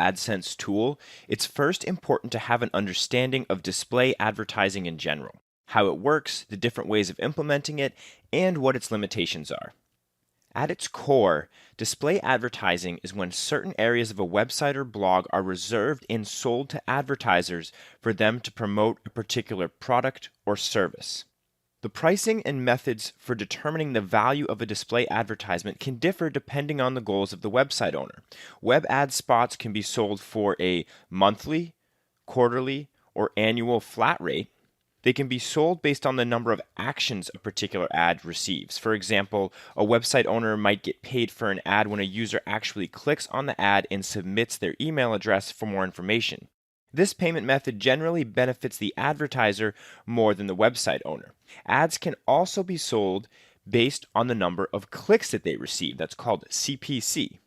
Adsense tool, it's first important to have an understanding of display advertising in general, how it works, the different ways of implementing it, and what its limitations are. At its core, display advertising is when certain areas of a website or blog are reserved and sold to advertisers for them to promote a particular product or service. The pricing and methods for determining the value of a display advertisement can differ depending on the goals of the website owner. Web ad spots can be sold for a monthly, quarterly, or annual flat rate. They can be sold based on the number of actions a particular ad receives. For example, a website owner might get paid for an ad when a user actually clicks on the ad and submits their email address for more information. This payment method generally benefits the advertiser more than the website owner. Ads can also be sold based on the number of clicks that they receive. That's called CPC.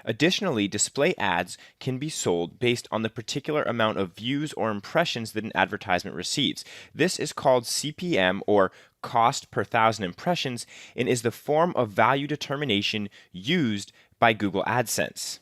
Additionally, display ads can be sold based on the particular amount of views or impressions that an advertisement receives. This is called CPM, or cost per thousand impressions, and is the form of value determination used by Google Adsense.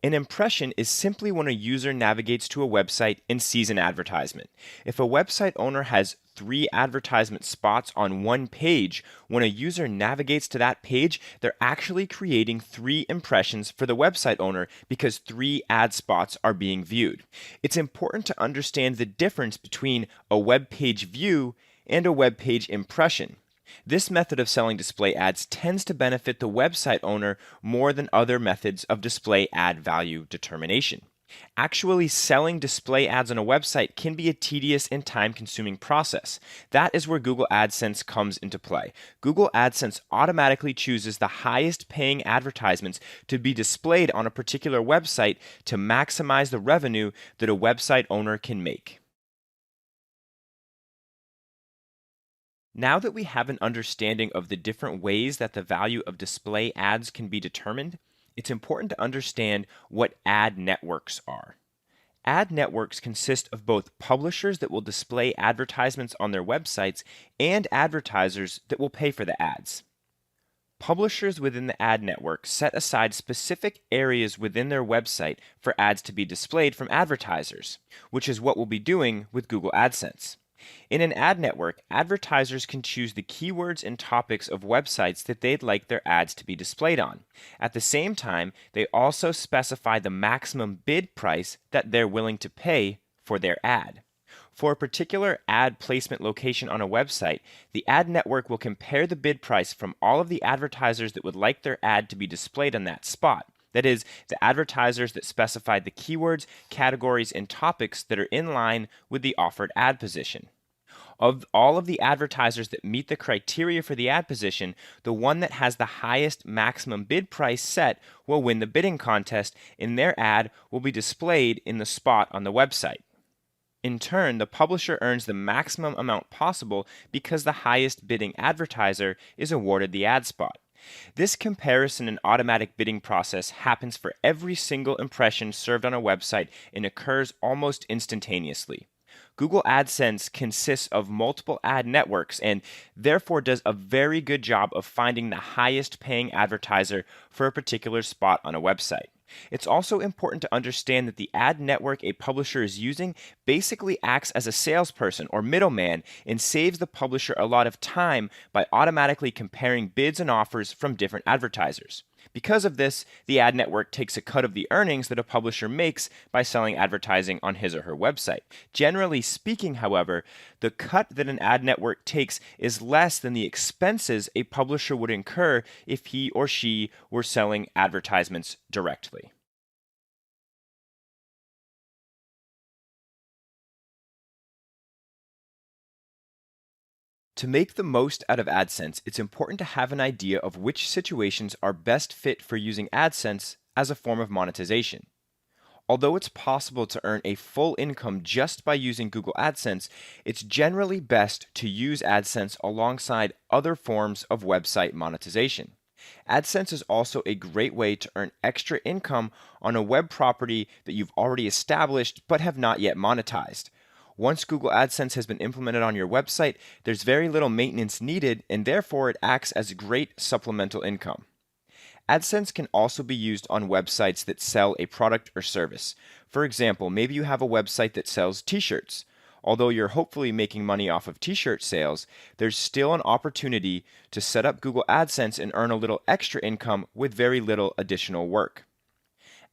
An impression is simply when a user navigates to a website and sees an advertisement. If a website owner has 3 advertisement spots on one page, when a user navigates to that page, they're actually creating 3 impressions for the website owner because 3 ad spots are being viewed. It's important to understand the difference between a web page view and a web page impression. This method of selling display ads tends to benefit the website owner more than other methods of display ad value determination. Actually selling display ads on a website can be a tedious and time-consuming process. That is where Google AdSense comes into play. Google AdSense automatically chooses the highest paying advertisements to be displayed on a particular website to maximize the revenue that a website owner can make. Now that we have an understanding of the different ways that the value of display ads can be determined, it's important to understand what ad networks are. Ad networks consist of both publishers that will display advertisements on their websites and advertisers that will pay for the ads. Publishers within the ad network set aside specific areas within their website for ads to be displayed from advertisers, which is what we'll be doing with Google AdSense. In an ad network, advertisers can choose the keywords and topics of websites that they'd like their ads to be displayed on. At the same time, they also specify the maximum bid price that they're willing to pay for their ad. For a particular ad placement location on a website, the ad network will compare the bid price from all of the advertisers that would like their ad to be displayed on that spot. That is, the advertisers that specify the keywords, categories, and topics that are in line with the offered ad position. Of all of the advertisers that meet the criteria for the ad position, the one that has the highest maximum bid price set will win the bidding contest, and their ad will be displayed in the spot on the website. In turn, the publisher earns the maximum amount possible because the highest bidding advertiser is awarded the ad spot. This comparison and automatic bidding process happens for every single impression served on a website and occurs almost instantaneously. Google AdSense consists of multiple ad networks and therefore does a very good job of finding the highest paying advertiser for a particular spot on a website. It's also important to understand that the ad network a publisher is using basically acts as a salesperson or middleman and saves the publisher a lot of time by automatically comparing bids and offers from different advertisers. Because of this, the ad network takes a cut of the earnings that a publisher makes by selling advertising on his or her website. Generally speaking, however, the cut that an ad network takes is less than the expenses a publisher would incur if he or she were selling advertisements directly. To make the most out of AdSense, it's important to have an idea of which situations are best fit for using AdSense as a form of monetization. Although it's possible to earn a full income just by using Google AdSense, it's generally best to use AdSense alongside other forms of website monetization. AdSense is also a great way to earn extra income on a web property that you've already established but have not yet monetized. Once Google AdSense has been implemented on your website, there's very little maintenance needed, and therefore it acts as great supplemental income. AdSense can also be used on websites that sell a product or service. For example, maybe you have a website that sells t-shirts. Although you're hopefully making money off of t-shirt sales, there's still an opportunity to set up Google AdSense and earn a little extra income with very little additional work.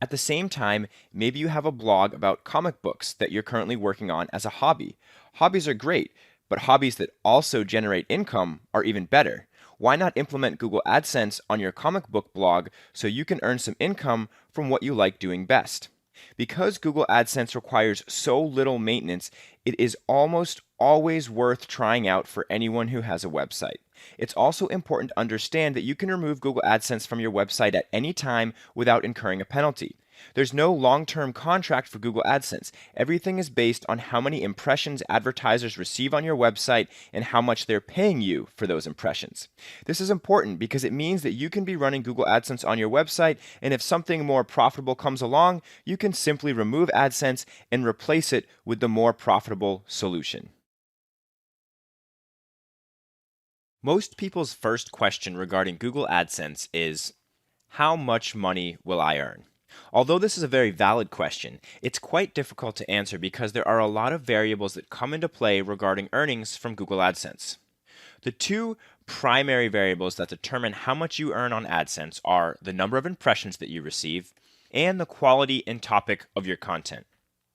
At the same time, maybe you have a blog about comic books that you're currently working on as a hobby. Hobbies are great, but hobbies that also generate income are even better. Why not implement Google AdSense on your comic book blog so you can earn some income from what you like doing best? Because Google AdSense requires so little maintenance, it is almost always worth trying out for anyone who has a website. It's also important to understand that you can remove Google AdSense from your website at any time without incurring a penalty. There's no long-term contract for Google AdSense. Everything is based on how many impressions advertisers receive on your website and how much they're paying you for those impressions. This is important because it means that you can be running Google AdSense on your website, and if something more profitable comes along, you can simply remove AdSense and replace it with the more profitable solution. Most people's first question regarding Google AdSense is, how much money will I earn? Although this is a very valid question, it's quite difficult to answer because there are a lot of variables that come into play regarding earnings from Google AdSense. The two primary variables that determine how much you earn on AdSense are the number of impressions that you receive and the quality and topic of your content.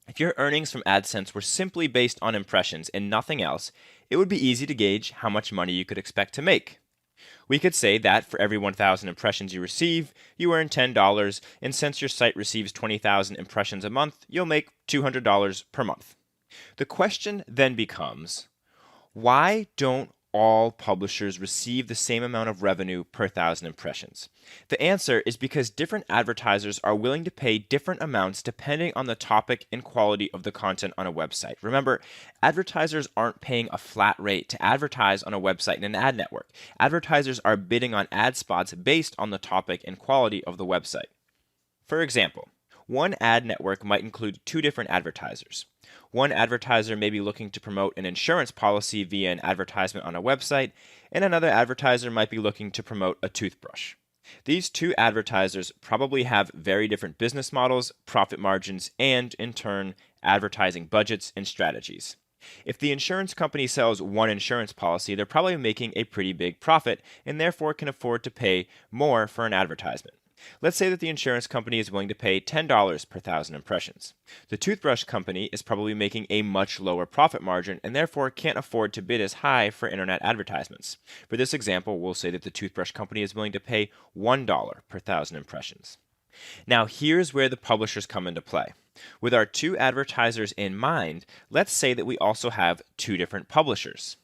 If your earnings from AdSense were simply based on impressions and nothing else, it would be easy to gauge how much money you could expect to make. We could say that for every 1,000 impressions you receive, you earn $10, and since your site receives 20,000 impressions a month, you'll make $200 per month. The question then becomes, why don't all publishers receive the same amount of revenue per 1,000 impressions? The answer is because different advertisers are willing to pay different amounts depending on the topic and quality of the content on a website. Remember, advertisers aren't paying a flat rate to advertise on a website in an ad network. Advertisers are bidding on ad spots based on the topic and quality of the website. For example, one ad network might include two different advertisers. One advertiser may be looking to promote an insurance policy via an advertisement on a website, and another advertiser might be looking to promote a toothbrush. These two advertisers probably have very different business models, profit margins, and, in turn, advertising budgets and strategies. If the insurance company sells one insurance policy, they're probably making a pretty big profit and therefore can afford to pay more for an advertisement. Let's say that the insurance company is willing to pay $10 per 1,000 impressions. The toothbrush company is probably making a much lower profit margin and therefore can't afford to bid as high for internet advertisements. For this example, we'll say that the toothbrush company is willing to pay $1 per 1,000 impressions. Now here's where the publishers come into play. With our two advertisers in mind, let's say that we also have two different publishers.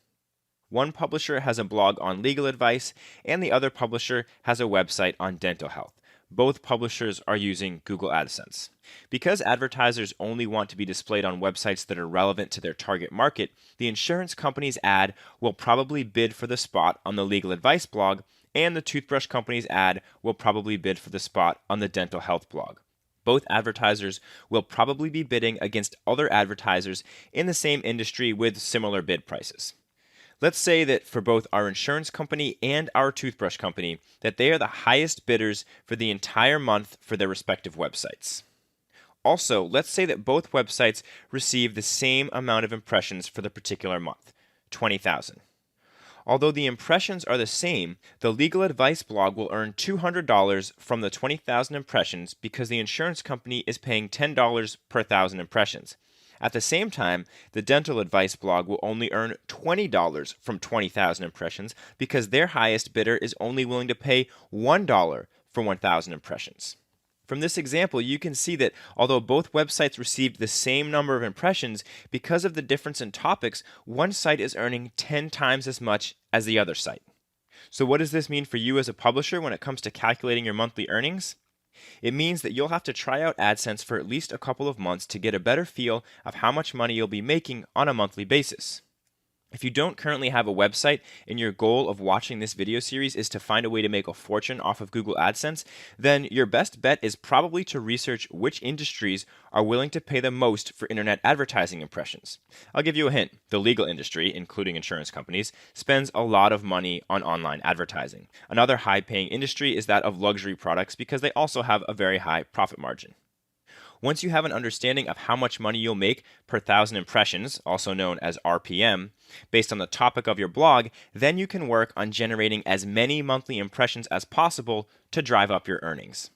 One publisher has a blog on legal advice, and the other publisher has a website on dental health. Both publishers are using Google AdSense. Because advertisers only want to be displayed on websites that are relevant to their target market, the insurance company's ad will probably bid for the spot on the legal advice blog, and the toothbrush company's ad will probably bid for the spot on the dental health blog. Both advertisers will probably be bidding against other advertisers in the same industry with similar bid prices. Let's say that for both our insurance company and our toothbrush company, that they are the highest bidders for the entire month for their respective websites. Also, let's say that both websites receive the same amount of impressions for the particular month, 20,000. Although the impressions are the same, the legal advice blog will earn $200 from the 20,000 impressions because the insurance company is paying $10 per 1,000 impressions. At the same time, the dental advice blog will only earn $20 from 20,000 impressions because their highest bidder is only willing to pay $1 for 1,000 impressions. From this example, you can see that although both websites received the same number of impressions, because of the difference in topics, one site is earning 10 times as much as the other site. So what does this mean for you as a publisher when it comes to calculating your monthly earnings? It means that you'll have to try out AdSense for at least a couple of months to get a better feel of how much money you'll be making on a monthly basis. If you don't currently have a website and your goal of watching this video series is to find a way to make a fortune off of Google AdSense, then your best bet is probably to research which industries are willing to pay the most for internet advertising impressions. I'll give you a hint. The legal industry, including insurance companies, spends a lot of money on online advertising. Another high-paying industry is that of luxury products because they also have a very high profit margin. Once you have an understanding of how much money you'll make per thousand impressions, also known as RPM, based on the topic of your blog, then you can work on generating as many monthly impressions as possible to drive up your earnings.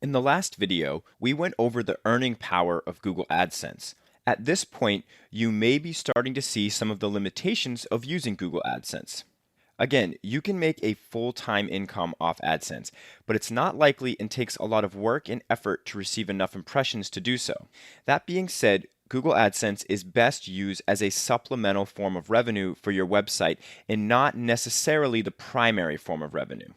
In the last video, we went over the earning power of Google AdSense. At this point, you may be starting to see some of the limitations of using Google AdSense. Again, you can make a full-time income off AdSense, but it's not likely and takes a lot of work and effort to receive enough impressions to do so. That being said, Google AdSense is best used as a supplemental form of revenue for your website and not necessarily the primary form of revenue.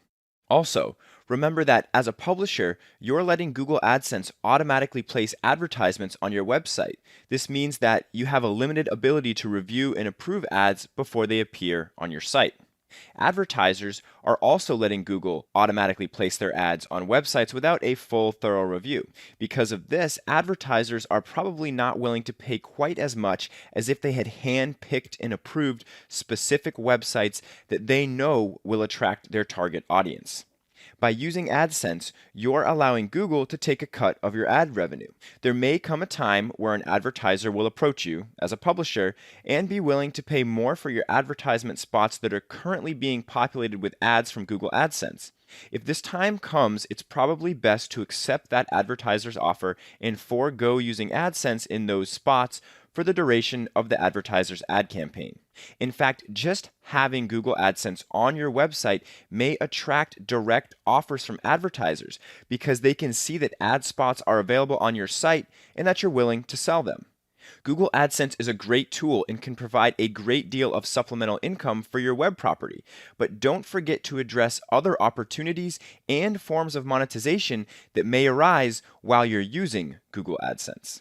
Also, remember that as a publisher, you're letting Google AdSense automatically place advertisements on your website. This means that you have a limited ability to review and approve ads before they appear on your site. Advertisers are also letting Google automatically place their ads on websites without a full, thorough review. Because of this, advertisers are probably not willing to pay quite as much as if they had hand-picked and approved specific websites that they know will attract their target audience. By using AdSense, you're allowing Google to take a cut of your ad revenue. There may come a time where an advertiser will approach you as a publisher and be willing to pay more for your advertisement spots that are currently being populated with ads from Google AdSense. If this time comes, it's probably best to accept that advertiser's offer and forego using AdSense in those spots for the duration of the advertiser's ad campaign. In fact, just having Google AdSense on your website may attract direct offers from advertisers because they can see that ad spots are available on your site and that you're willing to sell them. Google AdSense is a great tool and can provide a great deal of supplemental income for your web property, but don't forget to address other opportunities and forms of monetization that may arise while you're using Google AdSense.